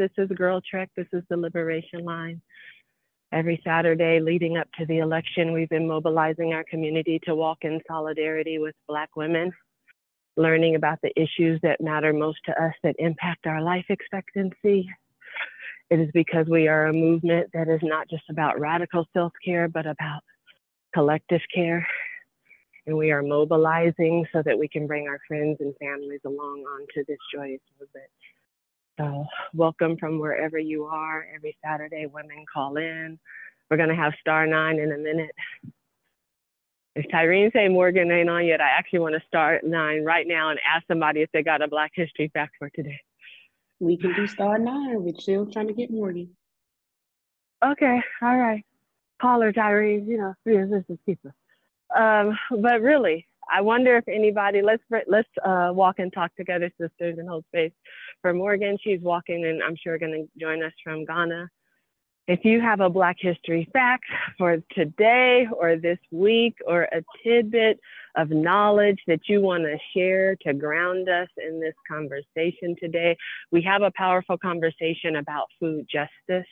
This is GirlTrek. This is the Liberation Line. Every Saturday leading up to the election, we've been mobilizing our community to walk in solidarity with Black women, learning about the issues that matter most to us that impact our life expectancy. It is because we are a movement that is not just about radical self-care, but about collective care. And we are mobilizing so that we can bring our friends and families along onto this joyous movement. So welcome from wherever you are. Every Saturday, women call in. We're gonna have star 9 in a minute. If Tyrene say Morgan ain't on yet, I actually wanna start 9 right now and ask somebody if they got a Black History fact for today. We can do star 9. We're still trying to get Morgan. Okay, all right. Call her, Tyrene, you know, this is people. But really, I wonder if anybody, let's walk and talk together, sisters, and hold space for Morgan. She's walking and I'm sure gonna join us from Ghana. If you have a Black History fact for today or this week or a tidbit of knowledge that you wanna share to ground us in this conversation today, we have a powerful conversation about food justice.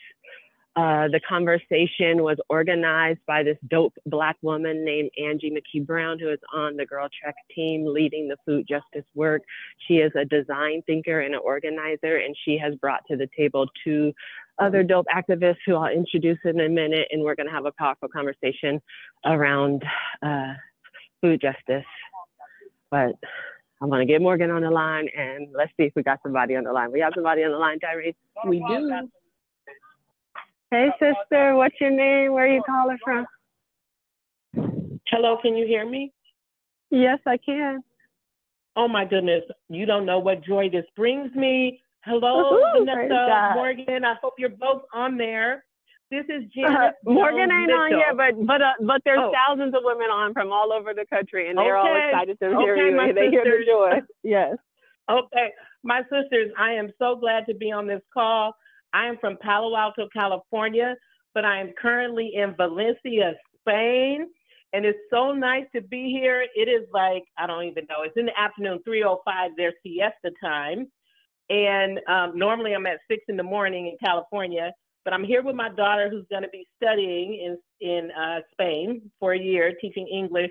The conversation was organized by this dope Black woman named Angie McKee Brown, who is on the GirlTrek team leading the food justice work. She is a design thinker and an organizer, and she has brought to the table 2 other dope activists who I'll introduce in a minute, and we're gonna have a powerful conversation around food justice. But I'm gonna get Morgan on the line, and let's see if we got somebody on the line. We have somebody on the line, Tyrese? We do. Hey, sister, what's your name? Where are you calling from? Hello, can you hear me? Yes, I can. Oh my goodness, you don't know what joy this brings me. Hello, Vanessa, Morgan, I hope you're both on there. This is Janet. Morgan ain't on yet, but there's thousands of women on from all over the country, and they're all excited to hear you. They hear the joy. Yes. Okay, my sisters, I am so glad to be on this call. I am from Palo Alto, California, but I am currently in Valencia, Spain. And it's so nice to be here. It is like, I don't even know, it's in the afternoon, 3:05, their siesta time. And normally I'm at 6 in the morning in California, but I'm here with my daughter who's gonna be studying in Spain for a year, teaching English.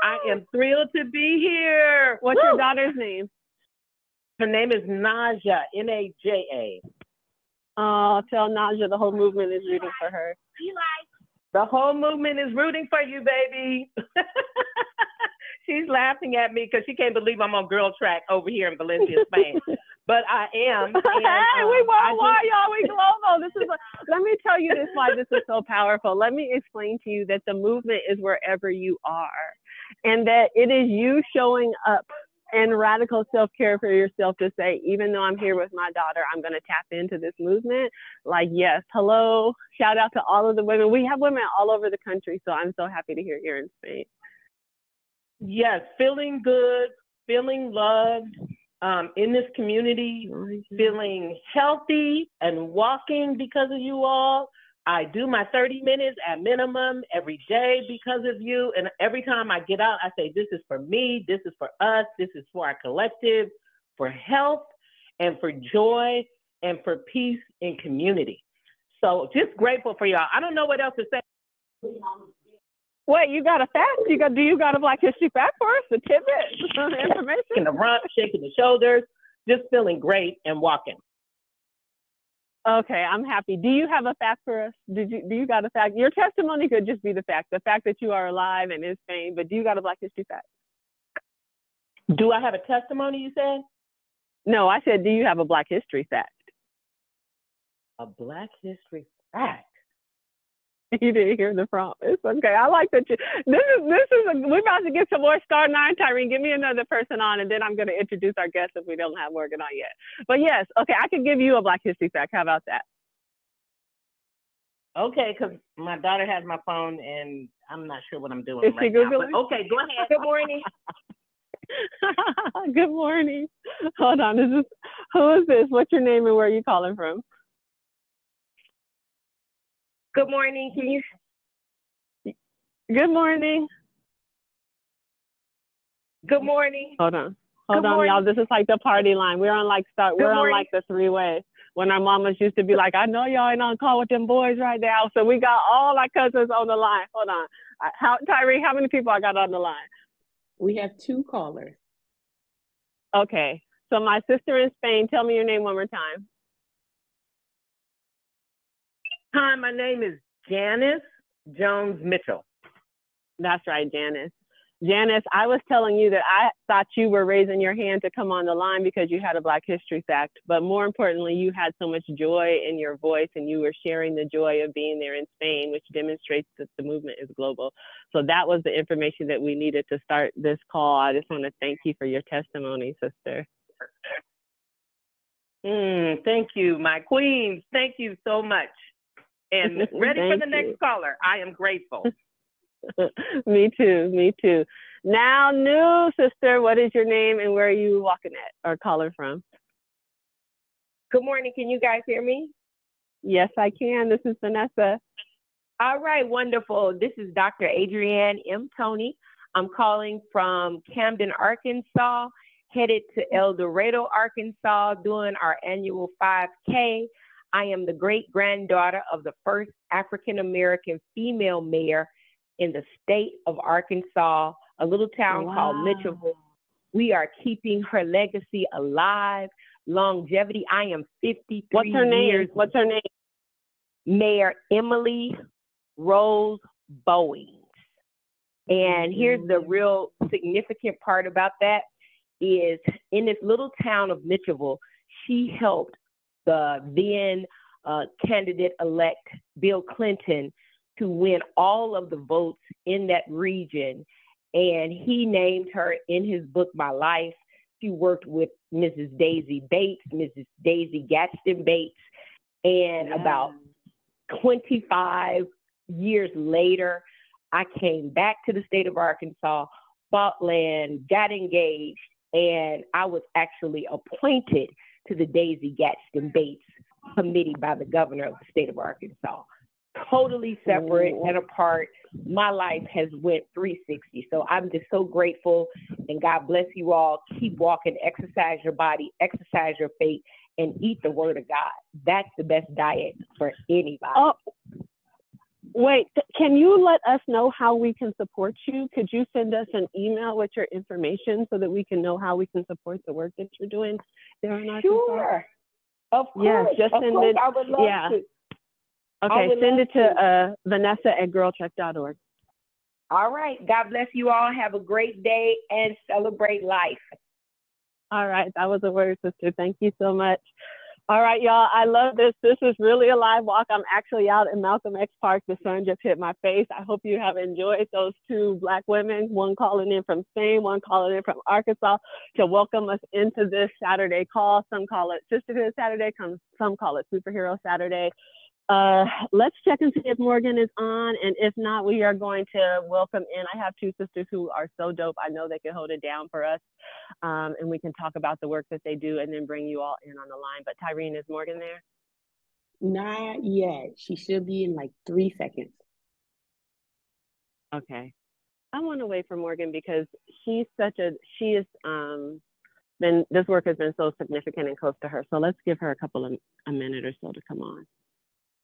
I am thrilled to be here. What's your daughter's name? Her name is Naja, N-A-J-A. Oh, tell Naja the whole movement is rooting for her. The whole movement is rooting for you, baby. She's laughing at me because she can't believe I'm on GirlTrek over here in Valencia, Spain. But I am. And, hey, we worldwide, y'all. We global. Let me tell you why this is so powerful. Let me explain to you that the movement is wherever you are, and that it is you showing up and radical self-care for yourself to say, even though I'm here with my daughter, I'm going to tap into this movement. Like, yes, hello, shout out to all of the women. We have women all over the country, so I'm so happy to hear you're in Spain. Yes, feeling good, feeling loved in this community, feeling healthy and walking because of you all. I do my 30 minutes at minimum every day because of you. And every time I get out, I say, this is for me, this is for us, this is for our collective, for health and for joy and for peace in community. So just grateful for y'all. I don't know what else to say. Wait, you got a fact? Do you got a Black History fact for us? A tidbit? Information? Shaking the rump, shaking the shoulders, just feeling great and walking. Okay, I'm happy. Do you have a fact for us? Do you got a fact? Your testimony could just be the fact that you are alive and in Spain, but do you got a Black History fact? Do I have a testimony, you said? No, I said, do you have a Black History fact? A Black History fact? You didn't hear the prompt. It's okay. I like that. We're about to get some more star 9, Tyrene. Give me another person on, and then I'm going to introduce our guest if we don't have Morgan on yet. But yes, okay, I can give you a Black History fact. How about that? Okay, because my daughter has my phone, and I'm not sure what I'm doing Is right she now. Googling? But okay, go ahead. Good morning. Good morning. Hold on. Who is this? What's your name and where are you calling from? Good morning. Can you? Good morning. Good morning. Hold on, y'all. This is like the party line. We're on like the 3-way. when our mamas used to be like, I know y'all ain't on call with them boys right now. So we got all our cousins on the line. Hold on. Tyree, how many people I got on the line? We have 2 callers. Okay. So my sister in Spain, tell me your name one more time. Hi, my name is Janice Jones Mitchell. That's right, Janice. Janice, I was telling you that I thought you were raising your hand to come on the line because you had a Black History fact, but more importantly, you had so much joy in your voice and you were sharing the joy of being there in Spain, which demonstrates that the movement is global. So that was the information that we needed to start this call. I just want to thank you for your testimony, sister. Thank you, my queens. Thank you so much. And ready for the next caller. I am grateful. Me too. Now, new sister, what is your name and where are you walking at or calling from? Good morning. Can you guys hear me? Yes, I can. This is Vanessa. All right, wonderful. This is Dr. Adrienne M. Tony. I'm calling from Camden, Arkansas, headed to El Dorado, Arkansas, doing our annual 5K. I am the great-granddaughter of the first African-American female mayor in the state of Arkansas, a little town called Mitchellville. We are keeping her legacy alive. Longevity. I am 53 What's her name? What's her name? Mayor Emily Rose Bowings. And here's the real significant part about that is in this little town of Mitchellville, she helped the then candidate-elect Bill Clinton to win all of the votes in that region. And he named her in his book, My Life. She worked with Mrs. Daisy Bates, Mrs. Daisy Gadsden Bates. And about 25 years later, I came back to the state of Arkansas, bought land, got engaged, and I was actually appointed to the Daisy Gadsden Bates committee by the governor of the state of Arkansas. Totally separate and apart. My life has went 360. So I'm just so grateful, and God bless you all. Keep walking, exercise your body, exercise your faith, and eat the word of God. That's the best diet for anybody. Oh, wait, can you let us know how we can support you? Could you send us an email with your information so that we can know how we can support the work that you're doing there in Arkansas? Sure. Of course. Yes, just send it. I would love to. Okay, send it to Vanessa@GirlTrek.org. All right. God bless you all. Have a great day and celebrate life. All right. That was a word, sister. Thank you so much. All right, y'all. I love this. This is really a live walk. I'm actually out in Malcolm X Park. The sun just hit my face. I hope you have enjoyed those 2 Black women, one calling in from Spain, one calling in from Arkansas, to welcome us into this Saturday call. Some call it Sisterhood Saturday, some call it Superhero Saturday. Let's check and see if Morgan is on, and if not, we are going to welcome in. I have 2 sisters who are so dope. I know they can hold it down for us, and we can talk about the work that they do and then bring you all in on the line. But Tyreen, is Morgan there? Not yet. She should be in like 3 seconds. Okay. I want to wait for Morgan because this work has been so significant and close to her. So let's give her a minute or so to come on.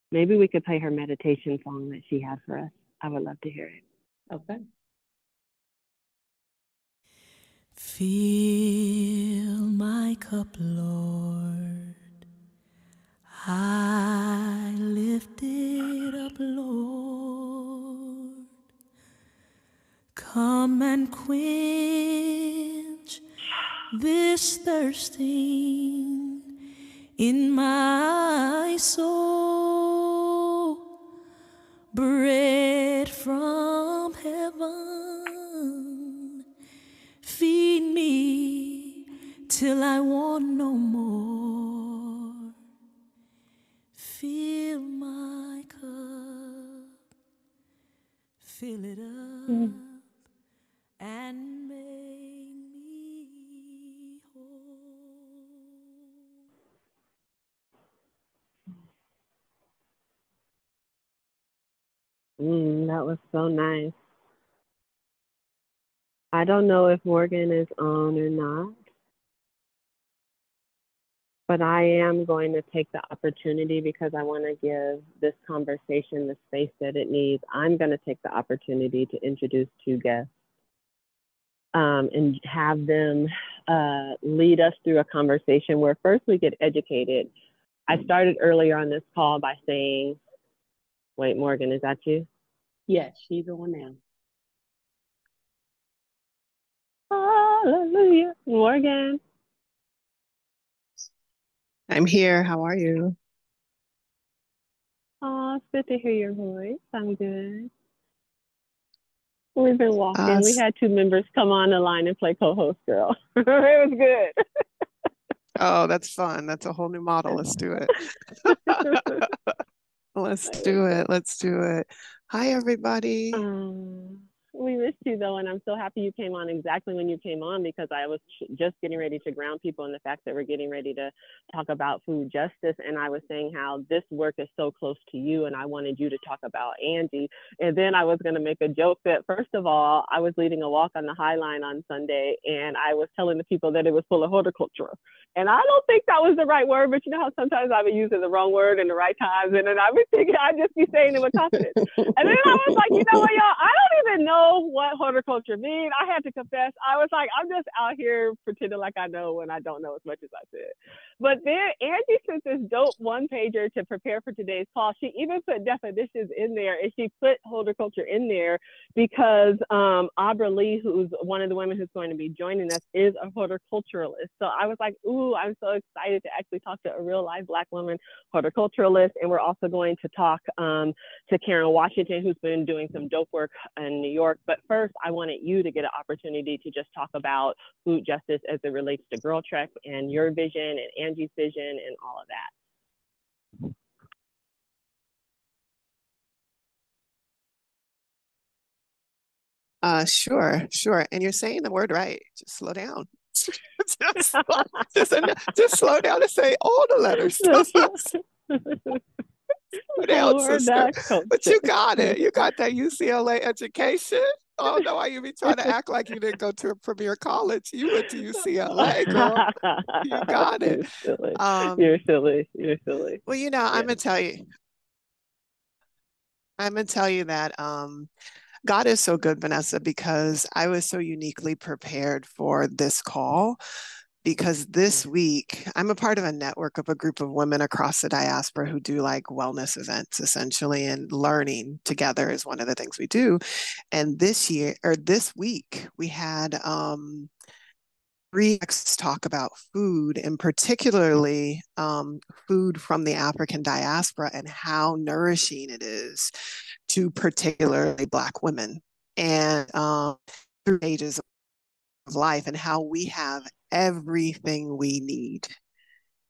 Maybe we could play her meditation song that she has for us. I would love to hear it. Okay. Fill my cup, Lord. I lift it up, Lord. Come and quench this thirsting in my soul. Bread from heaven, feed me till I want no more. Fill my cup, fill it up, and make me whole. That was so nice. I don't know if Morgan is on or not. But I am going to take the opportunity because I want to give this conversation the space that it needs. I'm going to take the opportunity to introduce two guests and have them lead us through a conversation where first we get educated. I started earlier on this call by saying, wait, Morgan, is that you? Yes, she's on now. Hallelujah. Morgan. I'm here. How are you? Oh, it's good to hear your voice. I'm good. We've been walking. We had two members come on the line and play co-host, girl. It was good. Oh, that's fun. That's a whole new model. Let's do it. Let's do it. Let's do it. Hi, everybody. We missed you though, and I'm so happy you came on exactly when you came on because I was just getting ready to ground people in the fact that we're getting ready to talk about food justice, and I was saying how this work is so close to you, and I wanted you to talk about Angie, and then I was going to make a joke that first of all, I was leading a walk on the High Line on Sunday, and I was telling the people that it was full of horticulture, and I don't think that was the right word, but you know how sometimes I've been using the wrong word in the right times, and then I was thinking I'd just be saying it with confidence, and then I was like, you know what, y'all, I don't even know what horticulture means. I had to confess, I was like, I'm just out here pretending like I know when I don't know as much as I said. But then Angie sent this dope one pager to prepare for today's call. She even put definitions in there, and she put horticulture in there because Abra Lee, who's one of the women who's going to be joining us, is a horticulturalist. So I was like, ooh, I'm so excited to actually talk to a real life Black woman horticulturalist. And we're also going to talk to Karen Washington, who's been doing some dope work in New York. But first, I wanted you to get an opportunity to just talk about food justice as it relates to GirlTrek and your vision and Angie's vision and all of that. Sure. And you're saying the word right. Just slow down. just slow down and say all the letters. Slow down, sister. But you got it. You got that UCLA education. Oh, no, why you be trying to act like you didn't go to a premier college? You went to UCLA, girl. You got it. You're silly. You're silly. Well, you know, yeah. I'm gonna tell you that God is so good, Vanessa, because I was so uniquely prepared for this call. Because this week, I'm a part of a network of a group of women across the diaspora who do like wellness events, essentially, and learning together is one of the things we do. And this week, we had 3 experts talk about food, and particularly food from the African diaspora and how nourishing it is to particularly Black women and through stages of life, and how we have everything we need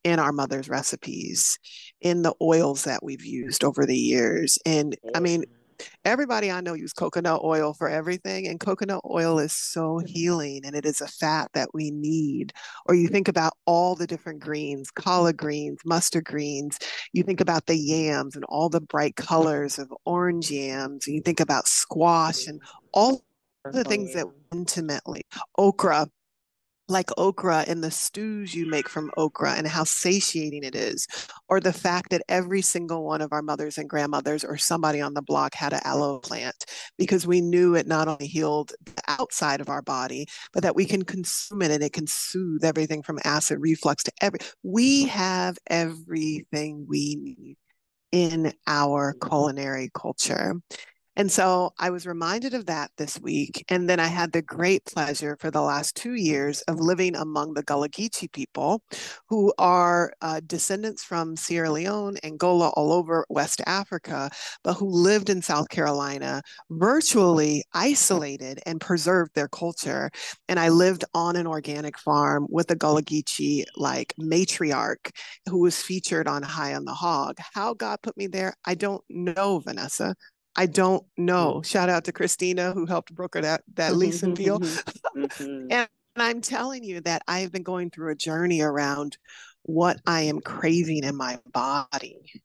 in our mother's recipes, in the oils that we've used over the years. And I mean, everybody I know use coconut oil for everything, and coconut oil is so healing, and it is a fat that we need. Or you think about all the different greens, collard greens, mustard greens. You think about the yams and all the bright colors of orange yams. And you think about squash and all the things that intimately, okra, like okra and the stews you make from okra and how satiating it is, or the fact that every single one of our mothers and grandmothers or somebody on the block had an aloe plant, because we knew it not only healed the outside of our body, but that we can consume it and it can soothe everything from acid reflux to we have everything we need in our culinary culture. And so I was reminded of that this week. And then I had the great pleasure for the last 2 years of living among the Gullah Geechee people, who are descendants from Sierra Leone, Angola, all over West Africa, but who lived in South Carolina, virtually isolated and preserved their culture. And I lived on an organic farm with a Gullah Geechee like matriarch who was featured on High on the Hog. How God put me there, I don't know, Vanessa. I don't know. Shout out to Christina, who helped broker that lease and deal. And I'm telling you that I've been going through a journey around what I am craving in my body,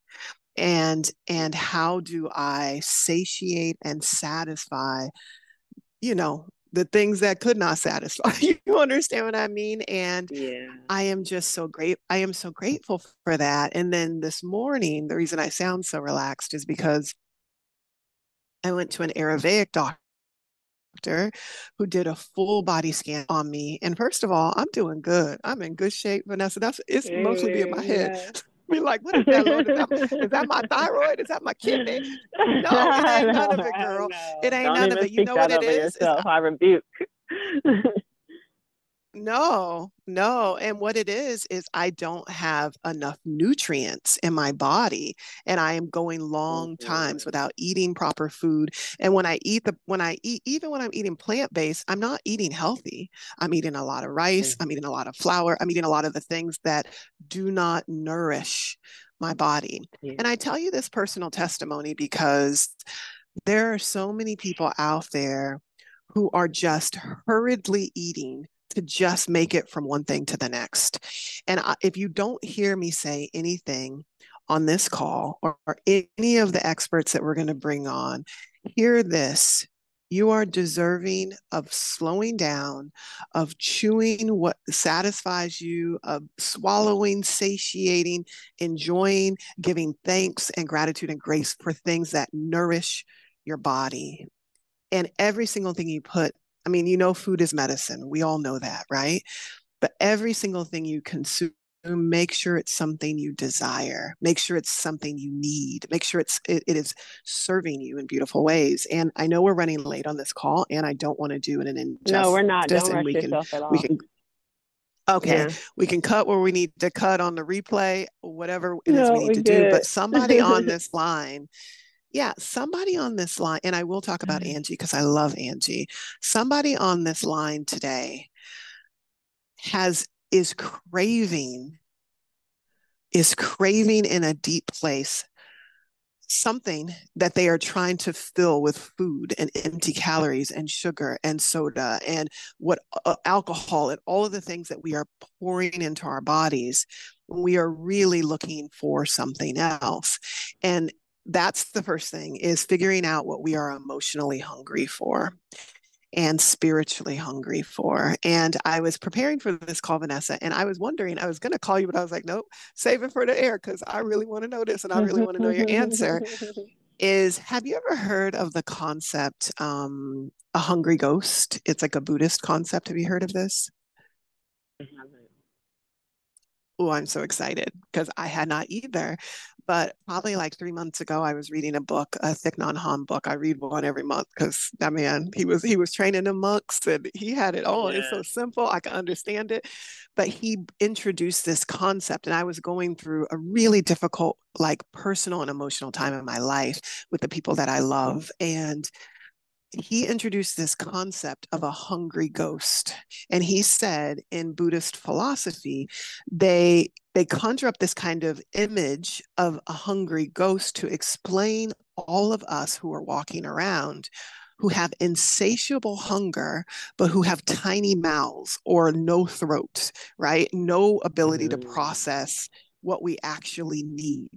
and how do I satiate and satisfy, the things that could not satisfy. You understand what I mean? And Yeah. I am just so great. I am so grateful for that. And then this morning, the reason I sound so relaxed is because I went to an Ayurvedic doctor who did a full body scan on me. And first of all, I'm doing good. I'm in good shape, Vanessa. It's mostly be in my head. Yeah. Be like, what is that, Lord? Is that my thyroid? Is that my kidney? No, it ain't none of it, girl. It ain't Don't none of even it. You speak know that what it over is? yourself. I rebuke. No, no. And what it is I don't have enough nutrients in my body. And I am going long times without eating proper food. And even when I'm eating plant-based, I'm not eating healthy. I'm eating a lot of rice. I'm eating a lot of flour. I'm eating a lot of the things that do not nourish my body. And I tell you this personal testimony because there are so many people out there who are just hurriedly eating to just make it from one thing to the next. And if you don't hear me say anything on this call or any of the experts that we're going to bring on, hear this. You are deserving of slowing down, of chewing what satisfies you, of swallowing, satiating, enjoying, giving thanks and gratitude and grace for things that nourish your body. And every single thing you put, I mean, food is medicine. We all know that, right? But every single thing you consume, make sure it's something you desire. Make sure it's something you need. Make sure it is serving you in beautiful ways. And I know we're running late on this call, and I don't want to do an injustice. No, we're not. Don't And rush yourself at all. Okay, we can cut where we need to cut on the replay, whatever it is we need to do. But somebody on this line, somebody on this line, and I will talk about Angie because I love Angie. Somebody on this line today is craving in a deep place something that they are trying to fill with food and empty calories and sugar and soda and alcohol and all of the things that we are pouring into our bodies. We are really looking for something else. And that's the first thing, is figuring out what we are emotionally hungry for and spiritually hungry for. And I was preparing for this call, Vanessa, and I was wondering, I was going to call you, but I was like, nope, save it for the air because I really want to know this and I really want to know your answer. Have you ever heard of the concept, a hungry ghost? It's like a Buddhist concept. Have you heard of this? Oh, I'm so excited because I had not either. But probably like 3 months ago, I was reading a book, a Thich Nhat Hanh book. I read one every month because that man, he was training the monks and he had it all. It's so simple, I can understand it. But he introduced this concept, and I was going through a really difficult, like personal and emotional time in my life with the people that I love. And he introduced this concept of a hungry ghost. And he said in Buddhist philosophy, they conjure up this kind of image of a hungry ghost to explain all of us who are walking around who have insatiable hunger, but who have tiny mouths or no throat, right? No ability to process what we actually need.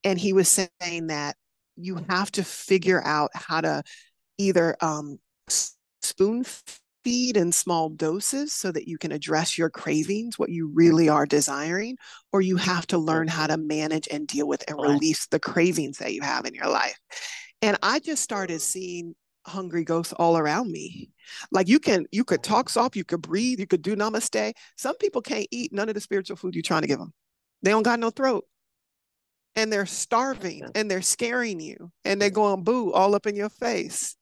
And he was saying that you have to figure out how to either spoon feed in small doses so that you can address your cravings, what you really are desiring, or you have to learn how to manage and deal with and release the cravings that you have in your life. And I just started seeing hungry ghosts all around me. Like you could talk soft, you could breathe, you could do namaste. Some people can't eat none of the spiritual food you're trying to give them. They don't got no throat. And they're starving and they're scaring you and they're going boo all up in your face.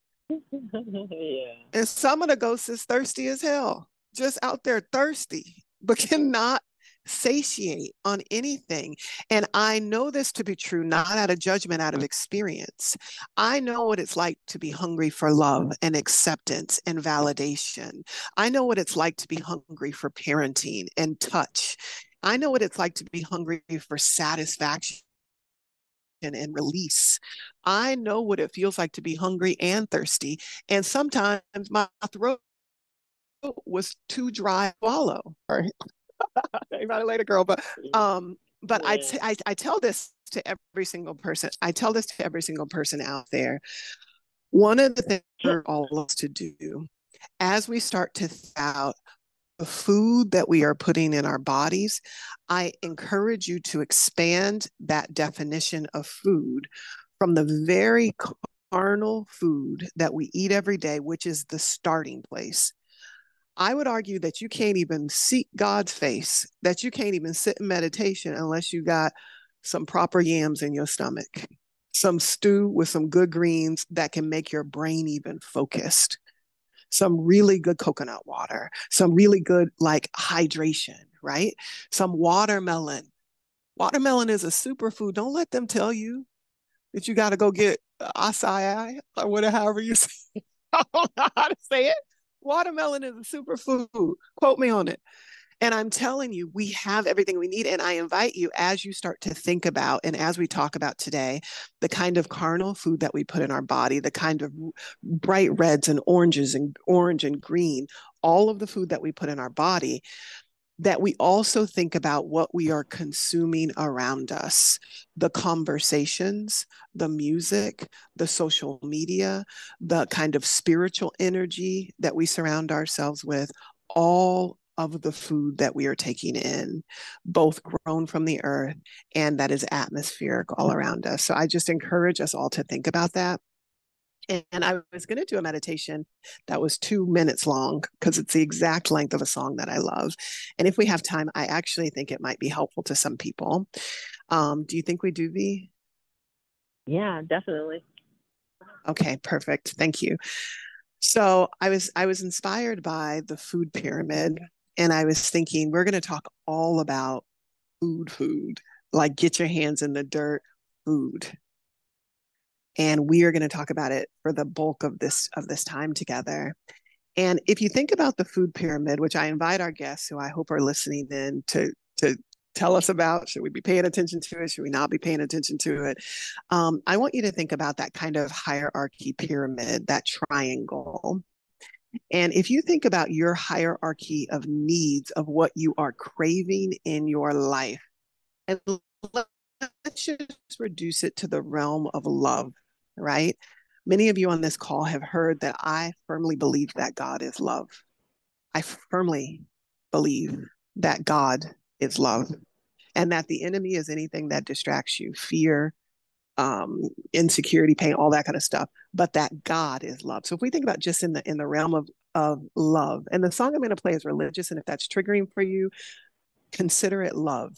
And some of the ghosts is thirsty as hell, just out there thirsty, but cannot satiate on anything. And I know this to be true, not out of judgment, out of experience. I know what it's like to be hungry for love and acceptance and validation. I know what it's like to be hungry for parenting and touch. I know what it's like to be hungry for satisfaction and release. I know what it feels like to be hungry and thirsty. And sometimes my throat was too dry to swallow. About it later, girl. But I tell this to every single person. I tell this to every single person out there. One of the things for all of us to do as we start to think out the food that we are putting in our bodies, I encourage you to expand that definition of food from the very carnal food that we eat every day, which is the starting place. I would argue that you can't even seek God's face, that you can't even sit in meditation unless you got some proper yams in your stomach, some stew with some good greens that can make your brain even focused, some really good coconut water, some really good like hydration, right? Some watermelon. Watermelon is a superfood. Don't let them tell you that you got to go get acai or whatever, however you say it. I don't know how to say it. Watermelon is a superfood. Quote me on it. And I'm telling you, we have everything we need. And I invite you, as you start to think about, and as we talk about today, the kind of carnal food that we put in our body, the kind of bright reds and oranges and orange and green, all of the food that we put in our body, that we also think about what we are consuming around us, the conversations, the music, the social media, the kind of spiritual energy that we surround ourselves with, all of the food that we are taking in, both grown from the earth and that is atmospheric all around us. So I just encourage us all to think about that. And I was going to do a meditation that was 2 minutes long because it's the exact length of a song that I love. And if we have time, I actually think it might be helpful to some people. Do you think we do, V? Yeah, definitely. Okay, perfect. Thank you. So I was inspired by the food pyramid, and I was thinking we're going to talk all about food, like get your hands in the dirt, food. And we are going to talk about it for the bulk of this time together. And if you think about the food pyramid, which I invite our guests who I hope are listening in to tell us about, should we be paying attention to it? Should we not be paying attention to it? I want you to think about that kind of hierarchy pyramid, that triangle. And if you think about your hierarchy of needs of what you are craving in your life, and let's just reduce it to the realm of love, right? Many of you on this call have heard that I firmly believe that God is love. I firmly believe that God is love and that the enemy is anything that distracts you, fear, insecurity, pain, all that kind of stuff, but that God is love. So if we think about just in the realm of love, and the song I'm going to play is religious, and if that's triggering for you, consider it love.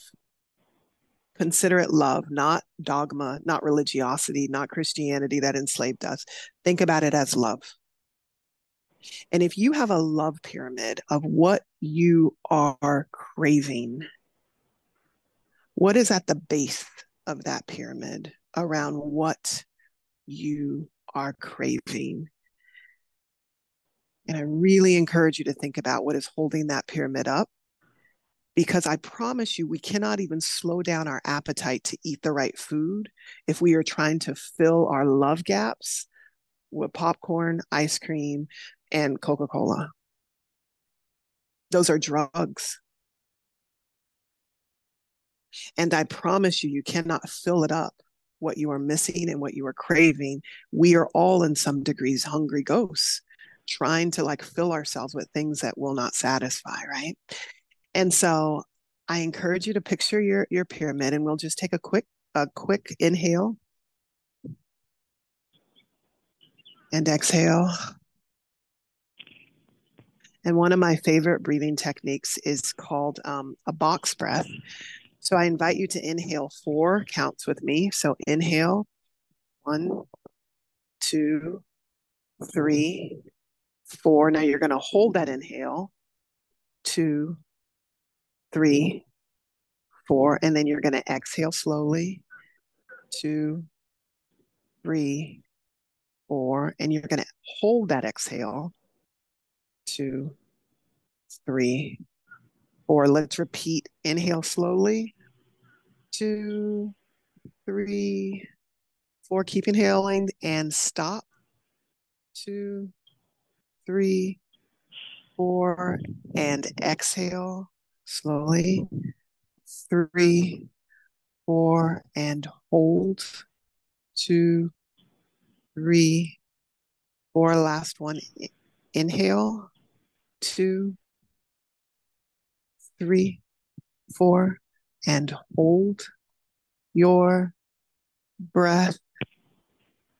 Consider it love, not dogma, not religiosity, not Christianity that enslaved us. Think about it as love. And if you have a love pyramid of what you are craving, what is at the base of that pyramid around what you are craving? And I really encourage you to think about what is holding that pyramid up, because I promise you, we cannot even slow down our appetite to eat the right food if we are trying to fill our love gaps with popcorn, ice cream, and Coca-Cola. Those are drugs. And I promise you, you cannot fill it up, what you are missing and what you are craving. We are all in some degrees hungry ghosts, trying to like fill ourselves with things that will not satisfy, right? And so I encourage you to picture your pyramid, and we'll just take a quick inhale and exhale. And one of my favorite breathing techniques is called a box breath. So I invite you to inhale 4 counts with me. So inhale, 1, 2, 3, 4. Now you're going to hold that inhale, 2, 3, 4, and then you're going to exhale slowly, 2, 3, 4, and you're going to hold that exhale, 2, 3, 4. Let's repeat. Inhale slowly, 2, 3, 4. Keep inhaling and stop. 2, 3, 4, and exhale slowly. 3, 4, and hold. 2, 3, 4. Last one. Inhale, 2, 3, 4, and hold your breath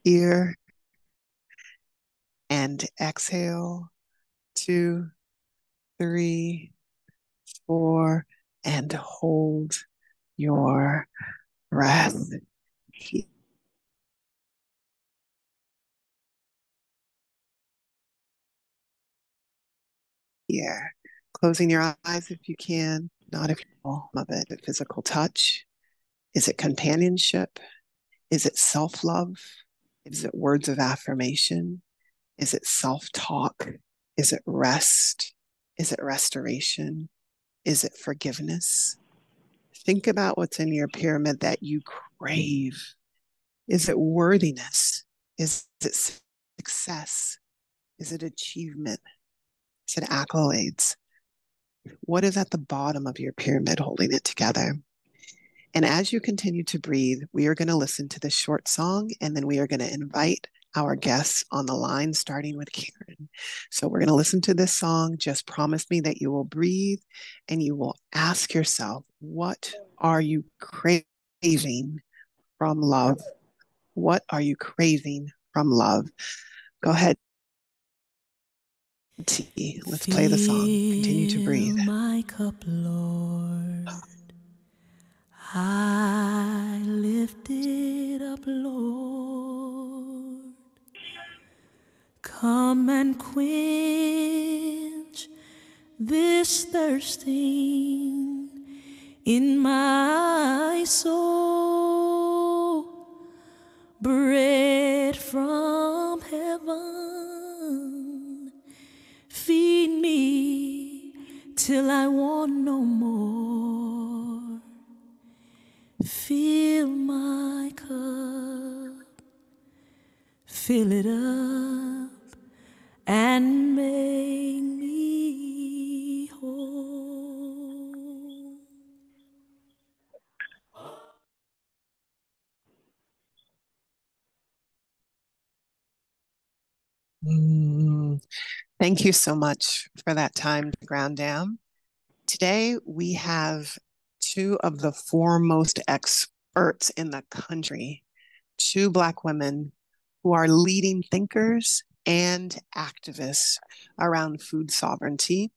here. And exhale, 2, 3, 4, and hold your breath here. Closing your eyes if you can, not if you're all of it. Physical touch. Is it companionship? Is it self-love? Is it words of affirmation? Is it self-talk? Is it rest? Is it restoration? Is it forgiveness? Think about what's in your pyramid that you crave. Is it worthiness? Is it success? Is it achievement? Is it accolades? What is at the bottom of your pyramid holding it together? And as you continue to breathe, we are going to listen to this short song, and then we are going to invite our guests on the line, starting with Karen. So we're going to listen to this song. Just promise me that you will breathe and you will ask yourself, what are you craving from love? What are you craving from love? Go ahead, T. Let's play the song. Continue to breathe. Fill my cup, Lord. I lift it up, Lord. Come and quench this thirsting in my soul. Bread from heaven, feed me till I want no more. Fill my cup, fill it up, and make me whole. Thank you so much for that time to ground down. Today, we have two of the foremost experts in the country, two Black women who are leading thinkers and activists around food sovereignty.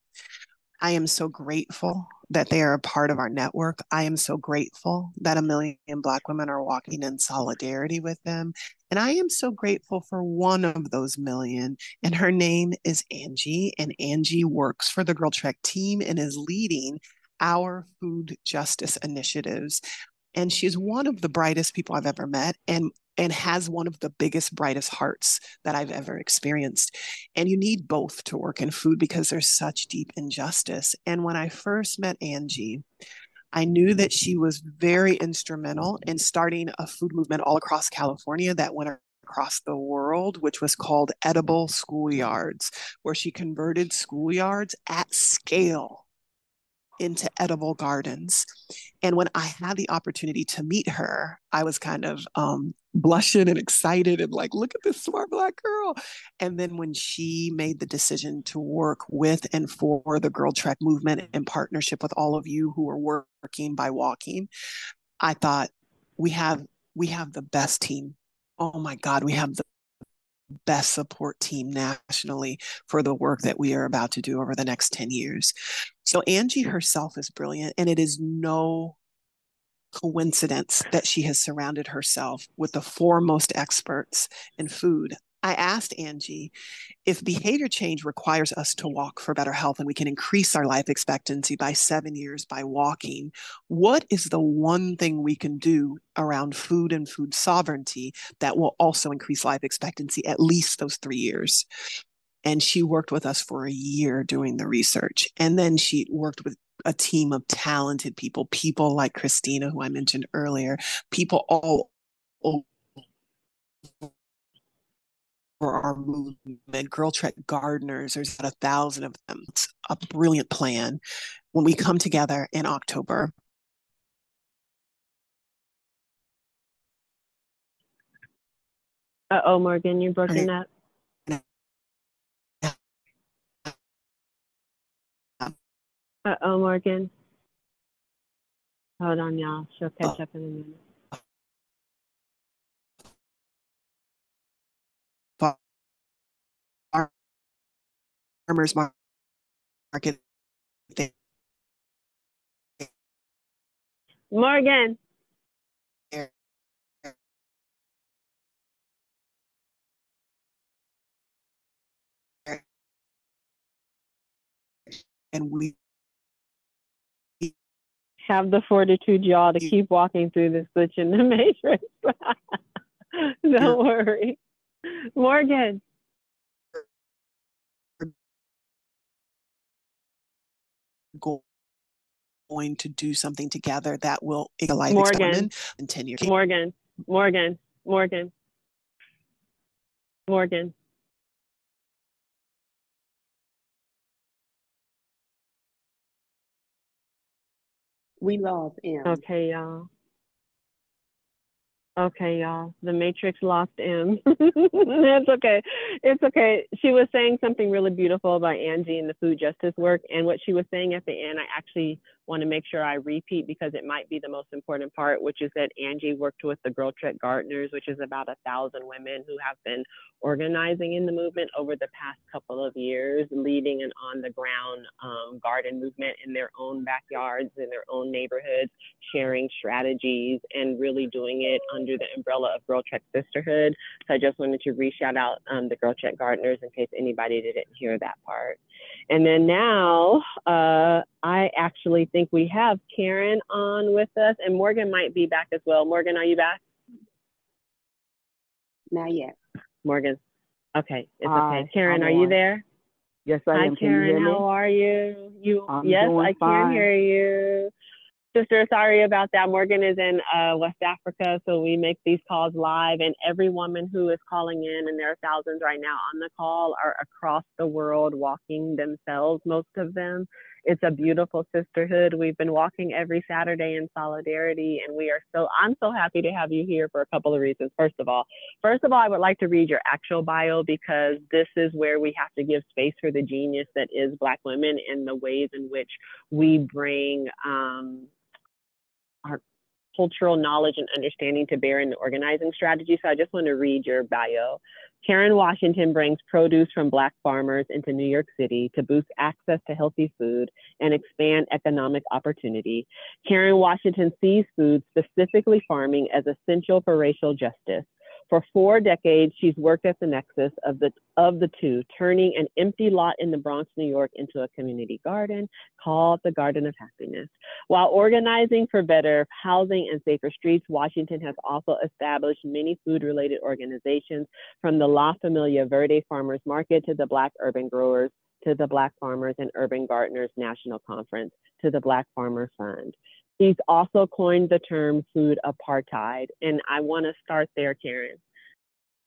I am so grateful that they are a part of our network. I am so grateful that 1 million Black women are walking in solidarity with them. And I am so grateful for one of those million. And her name is Angie. And Angie works for the GirlTrek team and is leading our food justice initiatives. And she's one of the brightest people I've ever met, and has one of the biggest, brightest hearts that I've ever experienced. And you need both to work in food because there's such deep injustice. And when I first met Angie, I knew that she was very instrumental in starting a food movement all across California that went across the world, which was called Edible Schoolyards, where she converted schoolyards at scale into edible gardens. And when I had the opportunity to meet her, I was kind of blushing and excited and like, look at this smart Black girl. And then when she made the decision to work with and for the GirlTrek movement in partnership with all of you who are working by walking, I thought we have the best team. Oh my God, we have the best support team nationally for the work that we are about to do over the next 10 years. So Angie herself is brilliant, and it is no coincidence that she has surrounded herself with the foremost experts in food. I asked Angie, if behavior change requires us to walk for better health and we can increase our life expectancy by 7 years by walking, what is the one thing we can do around food and food sovereignty that will also increase life expectancy at least those 3 years? And she worked with us for a year doing the research. And then she worked with a team of talented people, people like Christina, who I mentioned earlier, people all over our movement, GirlTrek gardeners, there's about 1,000 of them. It's a brilliant plan. When we come together in October. Uh-oh, Morgan, you're broken up. Uh-oh, Morgan. Hold on, y'all. She'll catch up in a minute. Farmers market. Morgan. And we have the fortitude, y'all, to keep walking through this glitch in the matrix. Don't worry. Morgan. Going to do something together that will ignite Morgan. Continue. Morgan. Morgan. Morgan. Morgan. We lost M. Okay, y'all. Okay, y'all. The Matrix lost M. It's okay. It's okay. She was saying something really beautiful about Angie and the food justice work. And what she was saying at the end, I actually want to make sure I repeat because it might be the most important part, which is that Angie worked with the GirlTrek Gardeners, which is about 1,000 women who have been organizing in the movement over the past couple of years, leading an on-the-ground garden movement in their own backyards, in their own neighborhoods, sharing strategies and really doing it under the umbrella of GirlTrek Sisterhood. So I just wanted to re-shout out the GirlTrek Gardeners in case anybody didn't hear that part. And then now I actually think we have Karen on with us, and Morgan might be back as well. Morgan, are you back? Not yet. Morgan. Okay, it's Hi, okay. Karen, I'm are you on. there? Yes, I am. Hi, Karen. Can you hear me? How are you? I'm Yes, doing I fine. can hear you. Sister, sorry about that. Morgan is in West Africa, so we make these calls live. And every woman who is calling in, and there are thousands right now on the call, are across the world walking themselves, most of them. It's a beautiful sisterhood. We've been walking every Saturday in solidarity, and I'm so happy to have you here for a couple of reasons. First of all, I would like to read your actual bio because this is where we have to give space for the genius that is Black women and the ways in which we bring our cultural knowledge and understanding to bear in the organizing strategy. So I just want to read your bio. Karen Washington brings produce from Black farmers into New York City to boost access to healthy food and expand economic opportunity. Karen Washington sees food, specifically farming, as essential for racial justice. For 4 decades, she's worked at the nexus of the two, turning an empty lot in the Bronx, New York, into a community garden called the Garden of Happiness. While organizing for better housing and safer streets, Washington has also established many food-related organizations, from the La Familia Verde Farmers Market to the Black Urban Growers, to the Black Farmers and Urban Gardeners National Conference, to the Black Farmer Fund. He's also coined the term food apartheid, and I want to start there, Karen.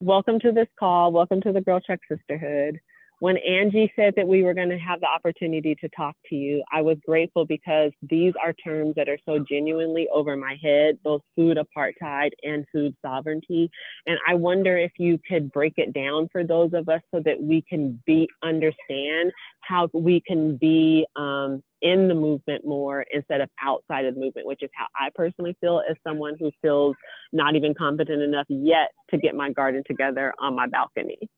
Welcome to this call. Welcome to the GirlTrek Sisterhood. When Angie said that we were going to have the opportunity to talk to you, I was grateful because these are terms that are so genuinely over my head, both food apartheid and food sovereignty. And I wonder if you could break it down for those of us so that we can understand how we can be in the movement more instead of outside of the movement, which is how I personally feel as someone who feels not even competent enough yet to get my garden together on my balcony.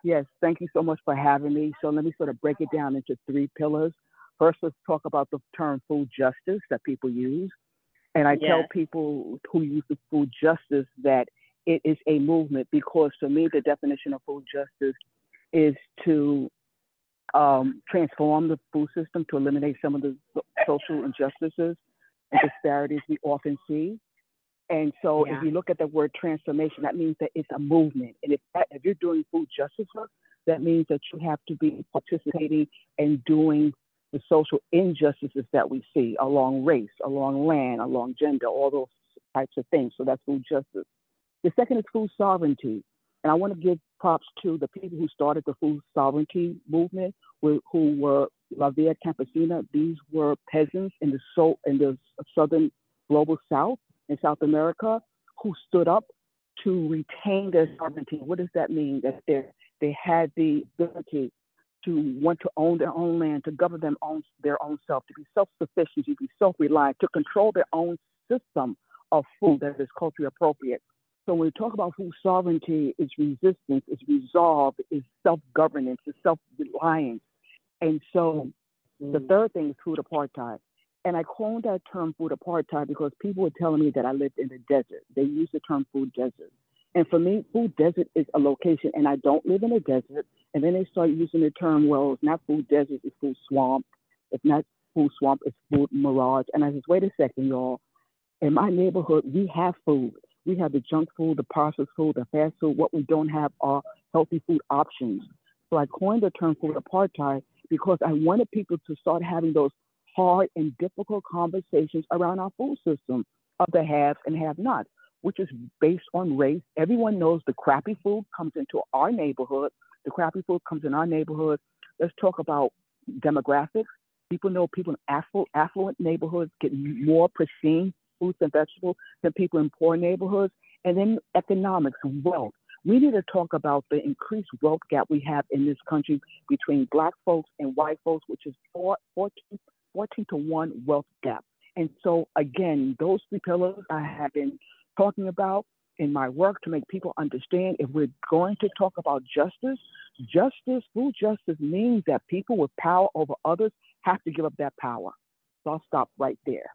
Yes, thank you so much for having me. So let me sort of break it down into 3 pillars. First, let's talk about the term food justice that people use. And I tell people who use the food justice that it is a movement, because for me, the definition of food justice is to transform the food system, to eliminate some of the social injustices and disparities we often see. And so if you look at the word transformation, that means that it's a movement. And if you're doing food justice work, that means that you have to be participating and doing the social injustices that we see along race, along land, along gender, all those types of things. So that's food justice. The second is food sovereignty. And I want to give props to the people who started the food sovereignty movement, who were La Via Campesina. These were peasants in the southern global south, in South America, who stood up to retain their sovereignty. What does that mean? That they had the ability to want to own their own land, to govern their own self, to be self-sufficient, to be self-reliant, to control their own system of food that is culturally appropriate. So when we talk about food sovereignty, it's resistance, it's resolve, it's self-governance, it's self-reliance. And so the third thing is food apartheid. And I coined that term food apartheid because people were telling me that I lived in the desert. They use the term food desert. And for me, food desert is a location, and I don't live in a desert. And then they start using the term, well, it's not food desert, it's food swamp. It's not food swamp, it's food mirage. And I said, wait a second, y'all. In my neighborhood, we have food. We have the junk food, the processed food, the fast food. What we don't have are healthy food options. So I coined the term food apartheid because I wanted people to start having those hard and difficult conversations around our food system of the haves and have-nots, which is based on race. Everyone knows the crappy food comes into our neighborhood. The crappy food comes in our neighborhood. Let's talk about demographics. People know people in affluent neighborhoods get more pristine fruits and vegetables than people in poor neighborhoods. And then economics, wealth. We need to talk about the increased wealth gap we have in this country between Black folks and white folks, which is 14 to 1 wealth gap. And so, again, those three pillars I have been talking about in my work to make people understand if we're going to talk about justice, food justice means that people with power over others have to give up that power. So I'll stop right there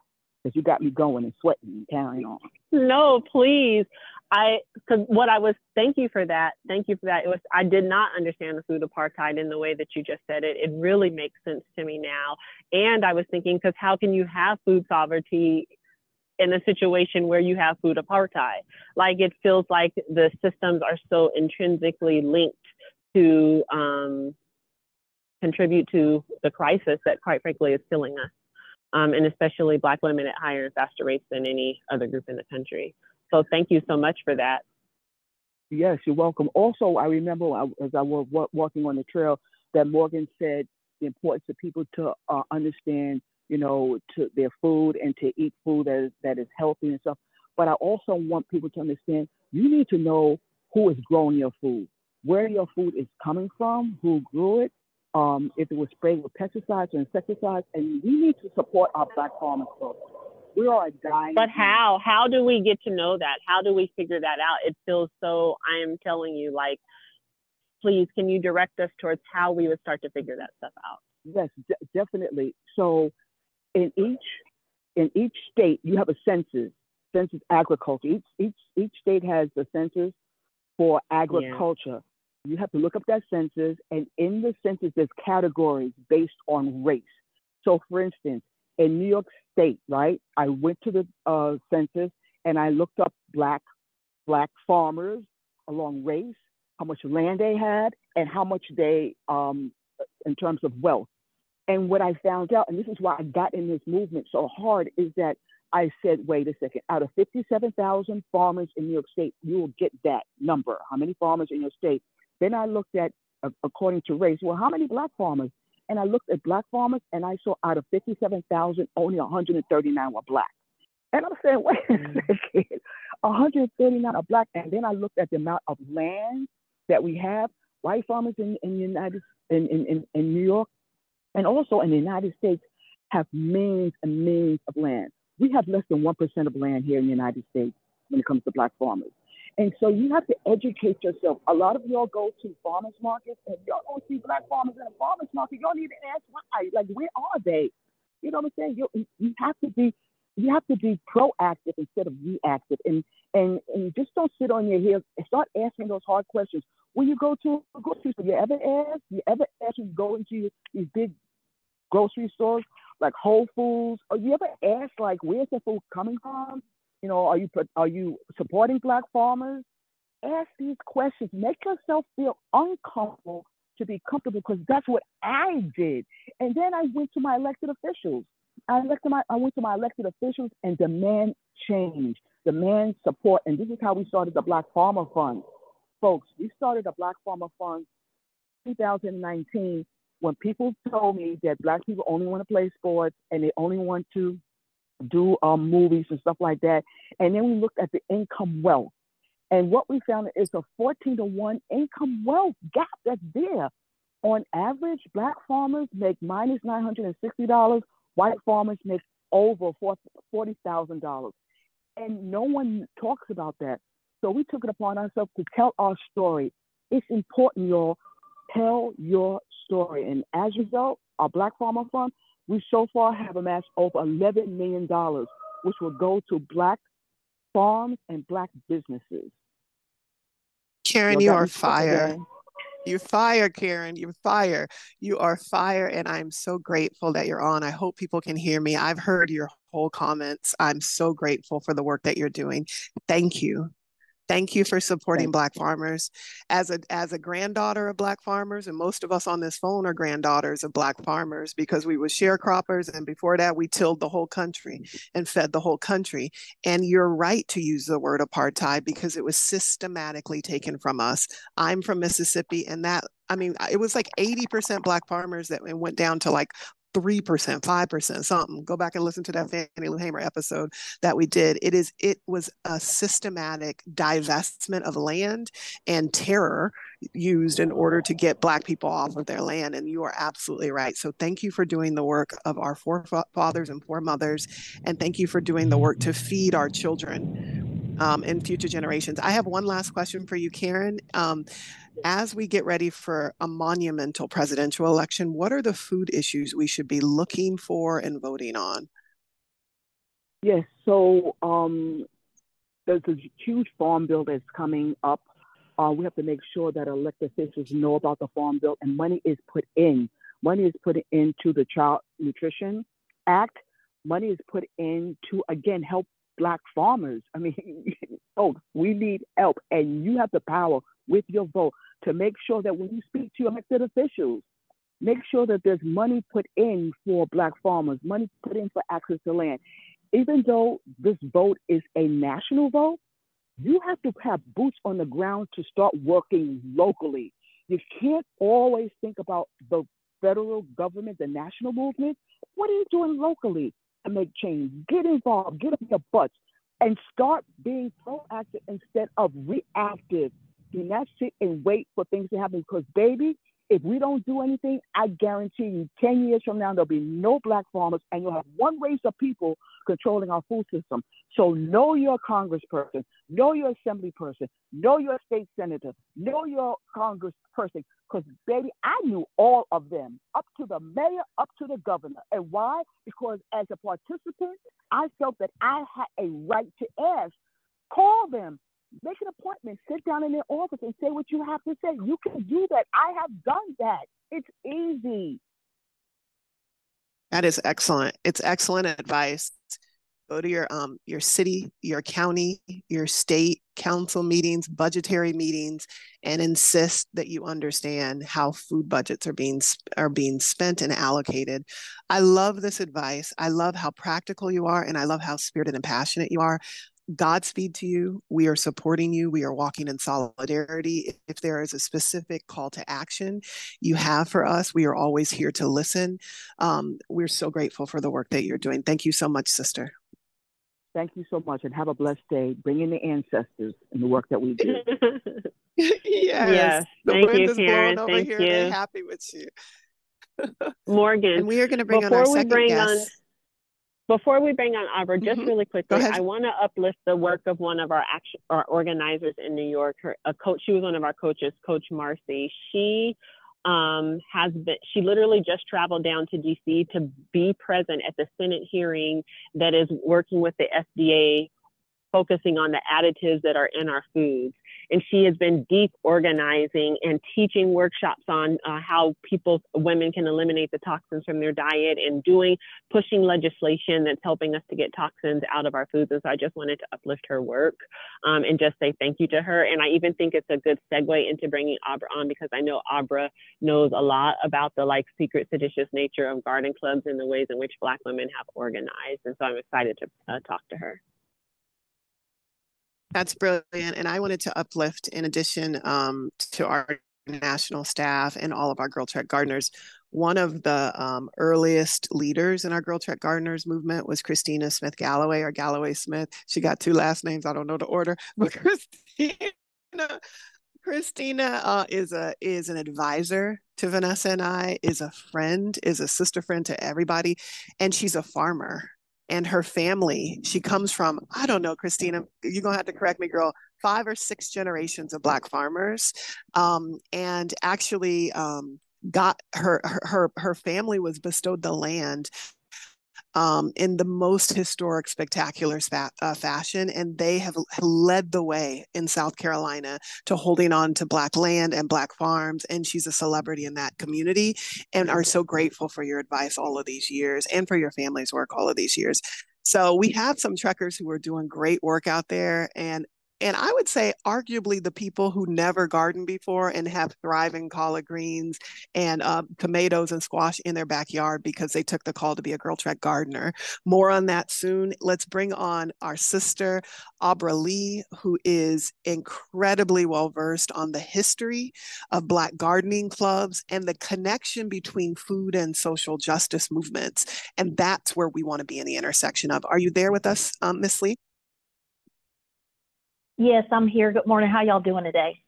because you got me going and sweating and carrying on. No, please. Thank you for that. I did not understand the food apartheid in the way that you just said it. It really makes sense to me now. And I was thinking, because how can you have food sovereignty in a situation where you have food apartheid? Like, it feels like the systems are so intrinsically linked to contribute to the crisis that, quite frankly, is killing us. And especially Black women at higher and faster rates than any other group in the country. So thank you so much for that. Yes, you're welcome. Also, I remember as I was walking on the trail that Morgan said the importance of people to understand, to their food and to eat food that is healthy and stuff. But I also want people to understand you need to know who is growing your food, where your food is coming from, who grew it, if it was sprayed with pesticides or insecticides, and we need to support our Black farmers. We are dying. But how? How do we get to know that? How do we figure that out? It feels so, I am telling you, like, please, can you direct us towards how we would start to figure that stuff out? Yes, definitely. So in each state, you have a census agriculture. Each state has the census for agriculture. Yeah. You have to look up that census, and in the census, there's categories based on race. So for instance, in New York State, right, I went to the census and I looked up black farmers along race, how much land they had, and how much they, in terms of wealth. And what I found out, and this is why I got in this movement so hard, is that I said, wait a second, out of 57,000 farmers in New York State, you will get that number. How many farmers in your state? Then I looked at, according to race, well, how many Black farmers? And I looked at Black farmers, and I saw out of 57,000, only 139 were Black. And I'm saying, wait a second, 139 are Black. And then I looked at the amount of land that we have, white farmers in New York, and also in the United States have millions and millions of land. We have less than 1% of land here in the United States when it comes to Black farmers. And so you have to educate yourself. A lot of y'all go to farmers markets and y'all don't see Black farmers in a farmers market. Y'all need to ask why. Like, where are they? You know what I'm saying? You have to be proactive instead of reactive. And just don't sit on your heels and start asking those hard questions. When you go to a grocery store, you ever ask when you go into these big grocery stores like Whole Foods, or you ever ask, like, where's the food coming from? Are you supporting Black farmers? Ask these questions. Make yourself feel uncomfortable to be comfortable, because that's what I did. And then I went to my elected officials. I went to my elected officials and demand change, demand support. And this is how we started the Black Farmer Fund. Folks, we started the Black Farmer Fund in 2019 when people told me that Black people only want to play sports and they only want to do movies and stuff like that. And then we looked at the income wealth. And what we found is a 14 to 1 income wealth gap that's there. on average, Black farmers make minus $960. White farmers make over $40,000. And no one talks about that. So we took it upon ourselves to tell our story. It's important, y'all. Tell your story. And as a result, our Black Farmer Fund, we so far have amassed over $11 million, which will go to Black farms and Black businesses. Karen, you are fire. You're fire, Karen. You're fire. You are fire. And I'm so grateful that you're on. I hope people can hear me. I've heard your whole comments. I'm so grateful for the work that you're doing. Thank you. Thank you for supporting Black farmers. As a granddaughter of Black farmers, and most of us on this phone are granddaughters of Black farmers because we were sharecroppers, and before that we tilled the whole country and fed the whole country. And you're right to use the word apartheid because it was systematically taken from us. I'm from Mississippi, and it was like 80% Black farmers that went down to like 3%, 5%, something. Go back and listen to that Fannie Lou Hamer episode that we did. It was a systematic divestment of land and terror used in order to get Black people off of their land. And you are absolutely right. So thank you for doing the work of our forefathers and foremothers. And thank you for doing the work to feed our children and future generations. I have one last question for you, Karen. As we get ready for a monumental presidential election, what are the food issues we should be looking for and voting on? Yes, so there's a huge farm bill that's coming up. We have to make sure that elected officials know about the farm bill, and money is put in. Money is put into the Child Nutrition Act. Money is put in to, again, help Black farmers. I mean, folks, we need help, and you have the power with your vote to make sure that when you speak to your elected officials, make sure that there's money put in for Black farmers, money put in for access to land. Even though this vote is a national vote, you have to have boots on the ground to start working locally. You can't always think about the federal government, the national movement. What are you doing locally to make change? Get involved, get up your butts, and start being proactive instead of reactive. Do not sit and wait for things to happen because, baby, if we don't do anything, I guarantee you 10 years from now, there'll be no Black farmers and you'll have one race of people controlling our food system. So know your congressperson, know your assembly person, know your state senator, know your congressperson, because, baby, I knew all of them, up to the mayor, up to the governor. And why? Because as a participant, I felt that I had a right to ask. Call them. Make an appointment, sit down in their office and say what you have to say. You can do that. I have done that. It's easy. That is excellent. It's excellent advice. Go to your city, your county, your state council meetings, budgetary meetings, and insist that you understand how food budgets are being spent and allocated. I love this advice. I love how practical you are, and I love how spirited and passionate you are. Godspeed to you. We are supporting you. We are walking in solidarity. If there is a specific call to action you have for us, we are always here to listen. We're so grateful for the work that you're doing. Thank you so much, sister. Thank you so much, and have a blessed day. Bring in the ancestors and the work that we do. Yes. The Thank wind you, is Karen. blowing over Thank here. you. They're happy with you. Morgan. And we are going to bring on our second guest. Before we bring on Abra, just really quickly, I want to uplift the work of one of our organizers in New York. She was one of our coaches, Coach Marcy. She literally just traveled down to DC to be present at the Senate hearing that is working with the FDA, focusing on the additives that are in our foods. And she has been deep organizing and teaching workshops on how women can eliminate the toxins from their diet and pushing legislation that's helping us to get toxins out of our foods. And so I just wanted to uplift her work and just say thank you to her. And I even think it's a good segue into bringing Abra on because I know Abra knows a lot about the secret seditious nature of garden clubs and the ways in which Black women have organized. And so I'm excited to talk to her. That's brilliant. And I wanted to uplift, in addition to our national staff and all of our GirlTrek gardeners, one of the earliest leaders in our GirlTrek gardeners movement was Christina Smith Galloway, or Galloway Smith. She got two last names. I don't know the order, but Christina is an advisor to Vanessa and I, is a friend, is a sister friend to everybody, and she's a farmer. And her family, she comes from, I don't know, Christina, you're gonna have to correct me, girl, 5 or 6 generations of Black farmers, and actually got her family was bestowed the land in the most historic, spectacular fashion. And they have led the way in South Carolina to holding on to Black land and Black farms. And she's a celebrity in that community, and are so grateful for your advice all of these years and for your family's work all of these years. So we have some trekkers who are doing great work out there. And I would say arguably the people who never gardened before and have thriving collard greens and tomatoes and squash in their backyard because they took the call to be a GirlTrek gardener. More on that soon. Let's bring on our sister, Abra Lee, who is incredibly well-versed on the history of Black gardening clubs and the connection between food and social justice movements. And that's where we want to be in the intersection of. Are you there with us, Miss Lee? Yes, I'm here. Good morning. How y'all doing today?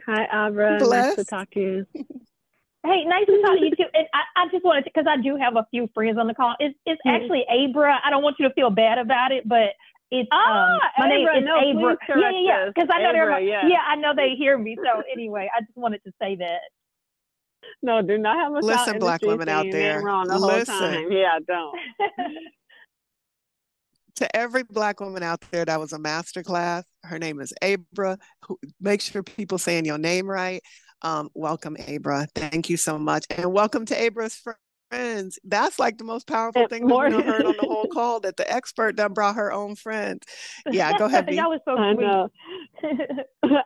Hi, Abra. Bless. Nice to talk to you. Hey, nice to talk to you too. And I just wanted to, because I do have a few friends on the call. It's actually Abra. I don't want you to feel bad about it, but it's my name is Abra. Yeah. Because I know I know they hear me. So anyway, I just wanted to say that. No, do not have a listen, Black women out there. Wrong the whole time. Yeah, don't. To every Black woman out there, that was a masterclass. Her name is Abra. Make sure people saying your name right. Welcome, Abra. Thank you so much. And welcome to Abra's friends. That's like the most powerful thing we've heard on the whole call, that the expert done brought her own friends. Yeah, go ahead, B. That was so sweet.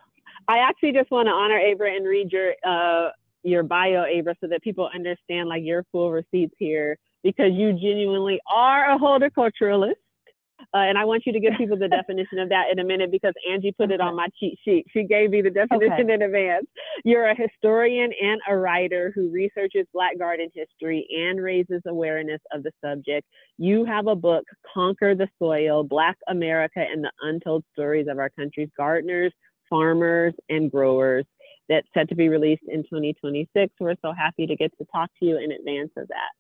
I actually just want to honor Abra and read your bio, Abra, so that people understand like your full receipts here, because you genuinely are a horticulturalist. And I want you to give people the definition of that in a minute, because Angie put it on my cheat sheet. She gave me the definition in advance. You're a historian and a writer who researches Black garden history and raises awareness of the subject. You have a book, Conquer the Soil, Black America and the Untold Stories of Our Country's Gardeners, Farmers, and Growers, that's set to be released in 2026. We're so happy to get to talk to you in advance of that.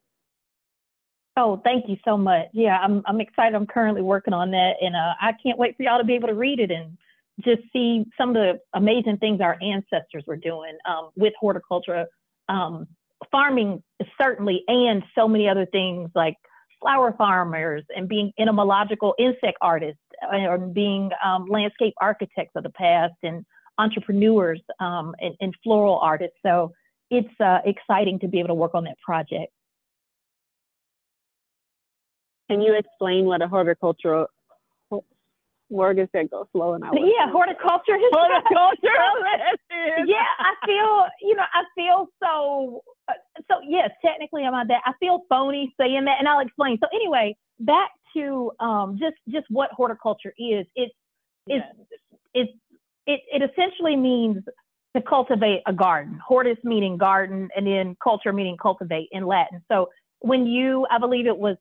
Oh, thank you so much. Yeah, I'm excited. I'm currently working on that, and I can't wait for y'all to be able to read it and just see some of the amazing things our ancestors were doing with horticulture, farming certainly, and so many other things like flower farmers and being entomological insect artists, or being landscape architects of the past, and entrepreneurs and floral artists. So it's exciting to be able to work on that project. Can you explain what a horticultural word is that goes slow? And horticulture. Yeah, I feel so yes, technically I'm on that. I feel phony saying that, and I'll explain. So anyway, back to just what horticulture is. It essentially means to cultivate a garden. Hortus meaning garden, and then culture meaning cultivate in Latin. So when I believe it was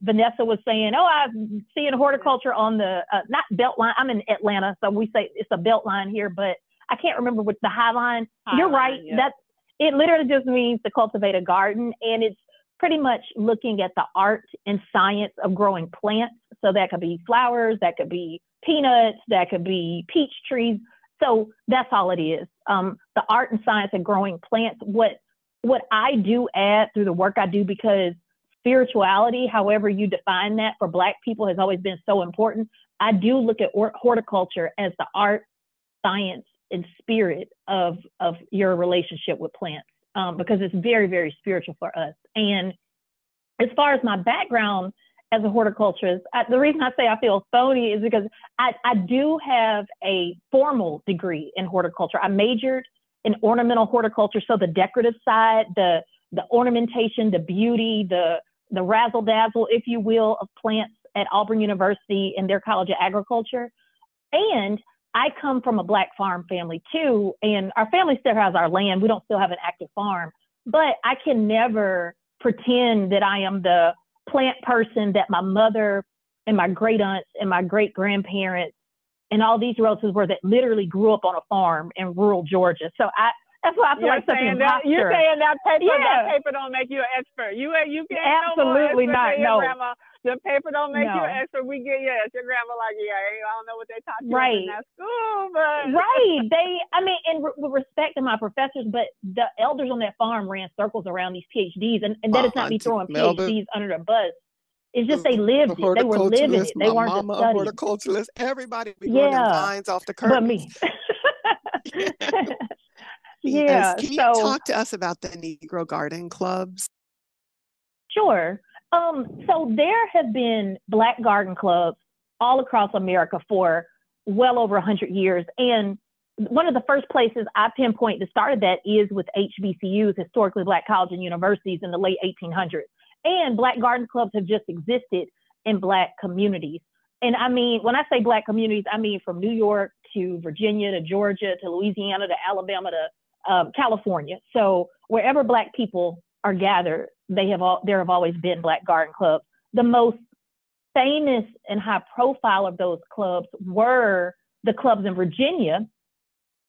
Vanessa was saying, I'm seeing horticulture on the, not Beltline, I'm in Atlanta, so we say it's a Beltline here, but I can't remember what the High Line. You're right, yeah. It literally just means to cultivate a garden, and it's pretty much looking at the art and science of growing plants. So that could be flowers, that could be peanuts, that could be peach trees. So that's all it is. The art and science of growing plants. What I do add through the work I do, because spirituality, however you define that for Black people, has always been so important. I do look at horticulture as the art, science, and spirit of your relationship with plants, because it's very, very spiritual for us. And as far as my background as a horticulturist, the reason I say I feel phony is because I do have a formal degree in horticulture. I majored in ornamental horticulture, so the decorative side, the ornamentation, the beauty, the razzle dazzle, if you will, of plants at Auburn University in their College of Agriculture. And I come from a Black farm family too, and our family still has our land. We don't still have an active farm, but I can never pretend that I am the plant person that my mother and my great aunts and my great grandparents and all these relatives were that literally grew up on a farm in rural Georgia. So that's why I feel like such an imposter. You're saying that paper don't make you an expert. You can't absolutely no not. No, grandma. The paper don't make you an expert. We get your grandma like I don't know what they taught you in that school, but and with respect to my professors, but the elders on that farm ran circles around these PhDs, and that is not me throwing PhDs under the bus. It's just they lived it. They were living it. They weren't just studying. A horticulturalist. Everybody be growing them vines off the curtains. But me. Yes. Can you talk to us about the Negro Garden Clubs? Sure. So there have been Black garden clubs all across America for well over 100 years. And one of the first places I pinpoint that started that is with HBCUs, historically Black colleges and universities, in the late 1800s. And Black garden clubs have just existed in Black communities. And I mean, when I say Black communities, I mean from New York to Virginia to Georgia to Louisiana to Alabama to California. So wherever Black people are gathered, there have always been Black garden clubs. The most famous and high profile of those clubs were the clubs in Virginia,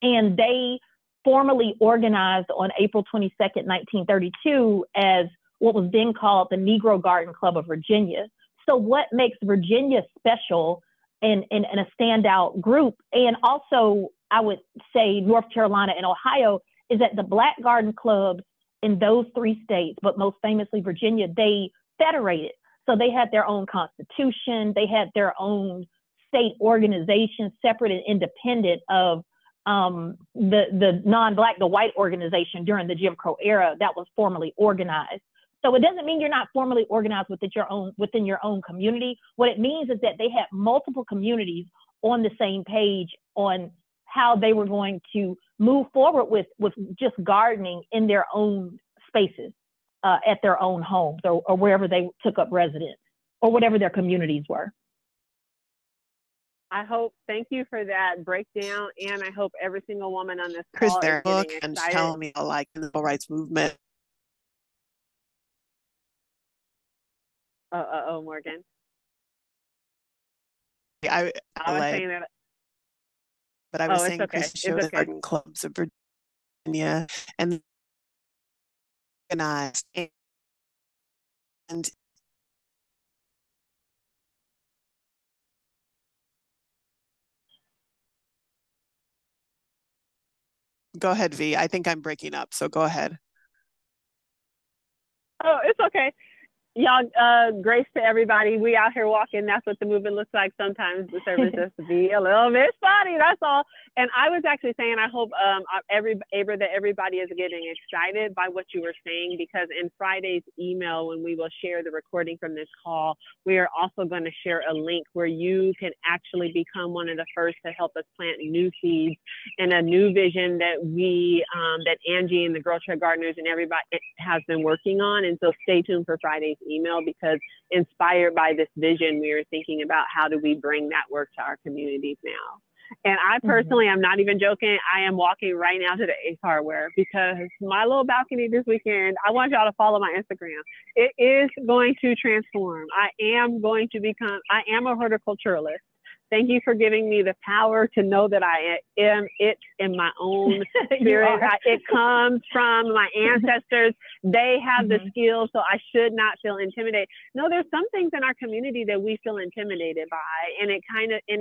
and they formally organized on April 22nd, 1932 as what was then called the Negro Garden Club of Virginia. So what makes Virginia special and a standout group, and also I would say North Carolina and Ohio, is that the Black garden clubs in those three states, but most famously Virginia, they federated. So they had their own constitution, they had their own state organization, separate and independent of the non-Black, the white organization during the Jim Crow era that was formally organized. So it doesn't mean you're not formally organized within your own community. What it means is that they had multiple communities on the same page on how they were going to move forward with just gardening in their own spaces, at their own homes or wherever they took up residence or whatever their communities were. Thank you for that breakdown, and I hope every single woman on this call is getting excited. And tell me, like, the civil rights movement. Morgan. I was saying that. But I was saying Chris showed the garden clubs of Virginia and organized and go ahead, V. I think I'm breaking up, so go ahead. Oh, it's okay. Y'all, grace to everybody. We out here walking. That's what the movement looks like. Sometimes the service has to be a little bit spotty. That's all. And I was actually saying, I hope that everybody is getting excited by what you were saying, because in Friday's email, when we will share the recording from this call, we are also going to share a link where you can actually become one of the first to help us plant new seeds and a new vision that that Angie and the GirlTrek gardeners and everybody has been working on. And so stay tuned for Friday's email, because inspired by this vision, we are thinking about how do we bring that work to our communities now. And I personally, I'm not even joking, I am walking right now to the Ace Hardware, because my little balcony this weekend, I want y'all to follow my Instagram. It is going to transform. I am a horticulturalist. Thank you for giving me the power to know that I am it in my own spirit. It comes from my ancestors. They have the skills, so I should not feel intimidated. No, there's some things in our community that we feel intimidated by. And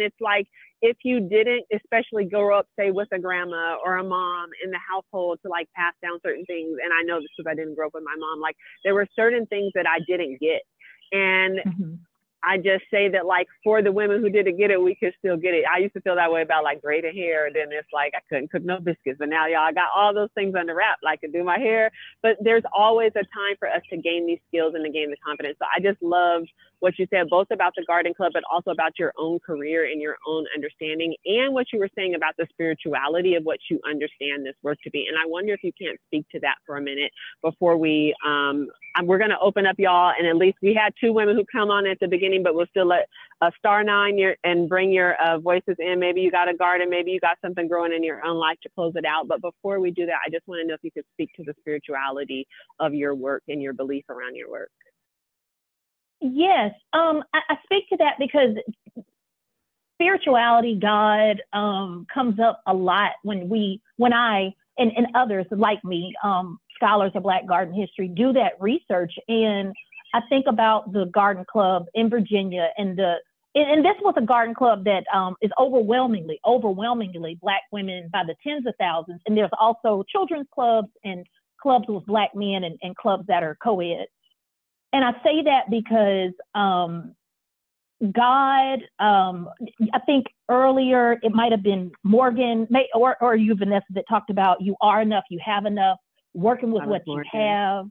it's like, if you didn't especially grow up, say, with a grandma or a mom in the household to like pass down certain things. And I know this because I didn't grow up with my mom. Like, there were certain things that I didn't get. And I just say that, like, for the women who didn't get it, we could still get it. I used to feel that way about like braiding hair. And then it's like, I couldn't cook no biscuits. But now, y'all, I got all those things under wrap. Like, I could do my hair. But there's always a time for us to gain these skills and to gain the confidence. So I just love what you said, both about the garden club, but also about your own career and your own understanding, and what you were saying about the spirituality of what you understand this work to be. And I wonder if you can't speak to that for a minute before we're going to open up, y'all. And at least we had two women who come on at the beginning, but we'll still let *9 and bring your voices in. Maybe you got a garden, maybe you got something growing in your own life to close it out. But before we do that, I just want to know if you could speak to the spirituality of your work and your belief around your work. Yes, I speak to that because spirituality, God, comes up a lot when I and others like me, scholars of Black garden history, do that research. And I think about the garden club in Virginia, and this was a garden club that is overwhelmingly Black women by the tens of thousands. And there's also children's clubs and clubs with Black men and clubs that are co-ed. And I say that because God, I think earlier it might have been Morgan or you, Vanessa, that talked about you are enough, you have enough, working with what you have.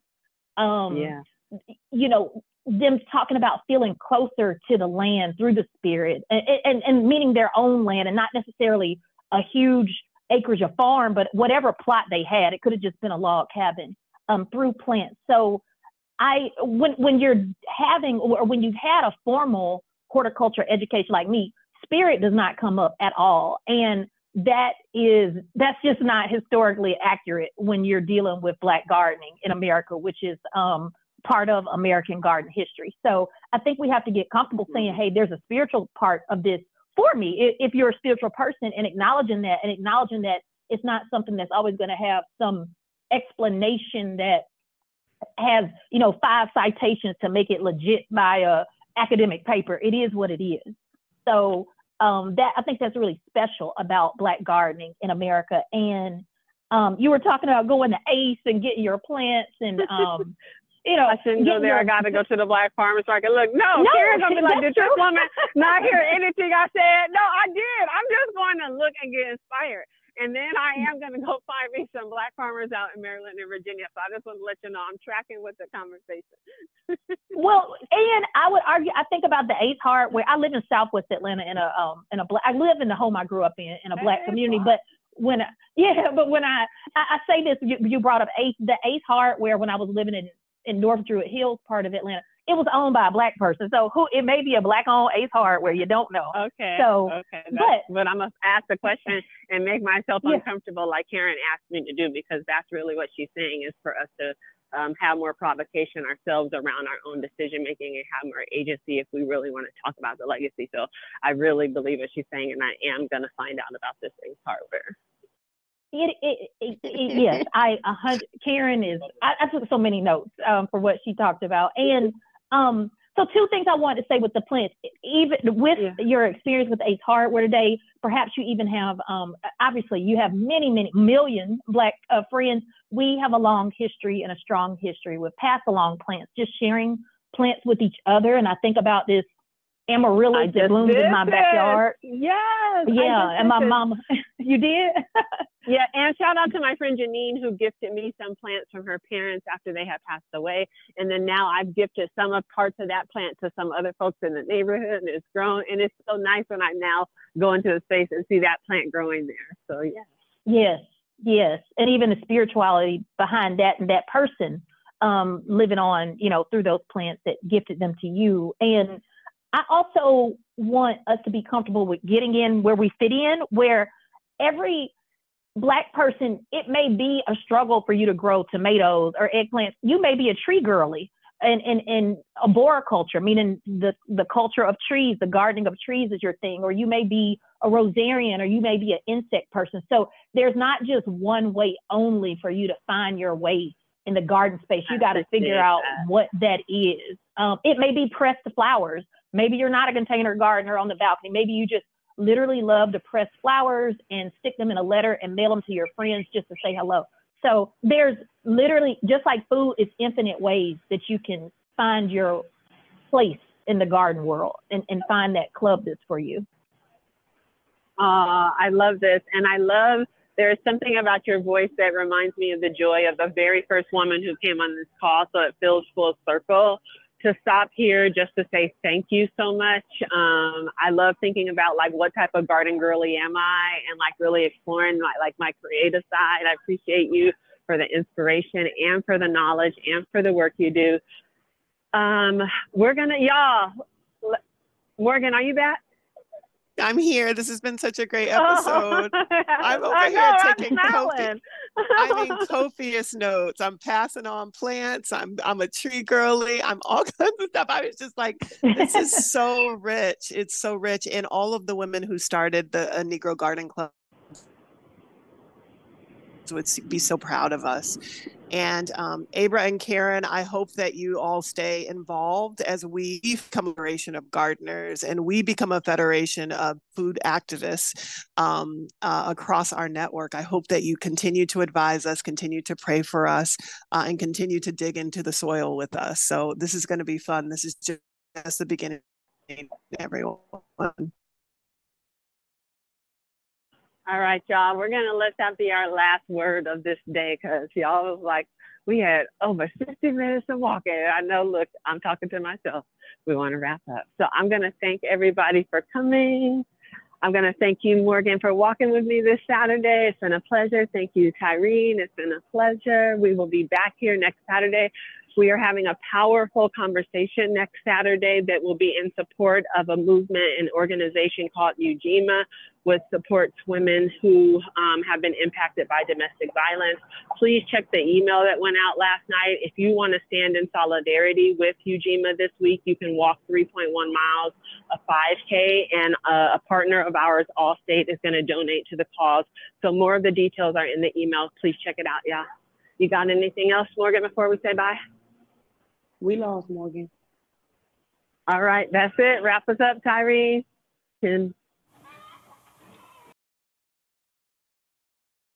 You know, them talking about feeling closer to the land through the spirit and meaning their own land and not necessarily a huge acreage of farm, but whatever plot they had, it could have just been a log cabin through plants. So when you're having, or when you've had a formal horticulture education like me, spirit does not come up at all. And that's just not historically accurate when you're dealing with Black gardening in America, which is part of American garden history. So I think we have to get comfortable saying, hey, there's a spiritual part of this for me. If you're a spiritual person, and acknowledging that it's not something that's always going to have some explanation that has, 5 citations to make it legit by a academic paper. It is what it is. So I think that's really special about Black gardening in America. And you were talking about going to ACE and getting your plants and I shouldn't go there. I got to go to the Black farmers market. Look, no, Karen's going to be like, did this woman not hear anything I said? No, I did. I'm just going to look and get inspired. And then I am going to go find me some Black farmers out in Maryland and Virginia. So I just want to let you know I'm tracking with the conversation. Well, and I would argue, I think about the ACE Hardware. I live in Southwest Atlanta in a Black, I live in the home I grew up in a Black community. But when I say this, you brought up ACE, the ACE Hardware, when I was living in North Druid Hills part of Atlanta, it was owned by a Black person. So it may be a Black-owned ACE Hardware, you don't know. Okay. But I'm going to ask the question and make myself uncomfortable like Karen asked me to do, because that's really what she's saying, is for us to have more provocation ourselves around our own decision-making and have more agency if we really want to talk about the legacy. So I really believe what she's saying, and I am going to find out about this ACE Hardware. Yes, Karen is, I took so many notes for what she talked about. And so 2 things I wanted to say with the plants, even with your experience with ACE Hardware today, perhaps you even have, obviously you have many million Black friends. We have a long history and a strong history with pass along plants, just sharing plants with each other. And I think about this amaryllis that blooms in my backyard. Yes. Yeah, and my mama, you did? Yeah, and shout out to my friend Janine, who gifted me some plants from her parents after they had passed away. And then now I've gifted some of parts of that plant to some other folks in the neighborhood, and it's grown. And it's so nice when I now go into a space and see that plant growing there. So Yes. And even the spirituality behind that and that person living on, through those plants that gifted them to you. And I also want us to be comfortable with getting in where we fit in, where every Black person, it may be a struggle for you to grow tomatoes or eggplants. You may be a tree girly and arboriculture, meaning the culture of trees, the gardening of trees is your thing, or you may be a rosarian, or you may be an insect person. So there's not just one way only for you to find your way in the garden space. You got to figure out what that is. It may be pressed flowers. Maybe you're not a container gardener on the balcony. Maybe you just literally love to press flowers and stick them in a letter and mail them to your friends just to say hello. So there's literally, just like food, it's infinite ways that you can find your place in the garden world and find that club that's for you. I love this. And I love, there's something about your voice that reminds me of the joy of the very first woman who came on this call. So it feels full circle. To stop here just to say thank you so much. I love thinking about like what type of garden girly am I, and like really exploring my creative side. I appreciate you for the inspiration and for the knowledge and for the work you do. We're gonna, y'all, Morgan, are you back? I'm here. This has been such a great episode. I'm over I here know, I'm taking smiling. copious notes. I'm passing on plants. I'm a tree girly. I'm all kinds of stuff. I was just like, this is so rich. It's so rich. And all of the women who started the Negro Garden Club would be so proud of us. And Abra and Karen, I hope that you all stay involved as we become a federation of gardeners and we become a federation of food activists across our network. I hope that you continue to advise us, continue to pray for us, and continue to dig into the soil with us. So this is going to be fun. This is just the beginning, everyone. All right, y'all. We're going to let that be our last word of this day because y'all was like, we had over 60 minutes of walking. I know, look, I'm talking to myself. We want to wrap up. So I'm going to thank everybody for coming. I'm going to thank you, Morgan, for walking with me this Saturday. It's been a pleasure. Thank you, Tyreen. It's been a pleasure. We will be back here next Saturday. We are having a powerful conversation next Saturday that will be in support of a movement and organization called UGIMA, which supports women who have been impacted by domestic violence. Please check the email that went out last night. If you want to stand in solidarity with UGIMA this week, you can walk 3.1 miles, a 5K, and a partner of ours, Allstate, is going to donate to the cause. So more of the details are in the email. Please check it out, yeah. You got anything else, Morgan, before we say bye? We lost, Morgan. All right, that's it. Wrap us up, Tyree. And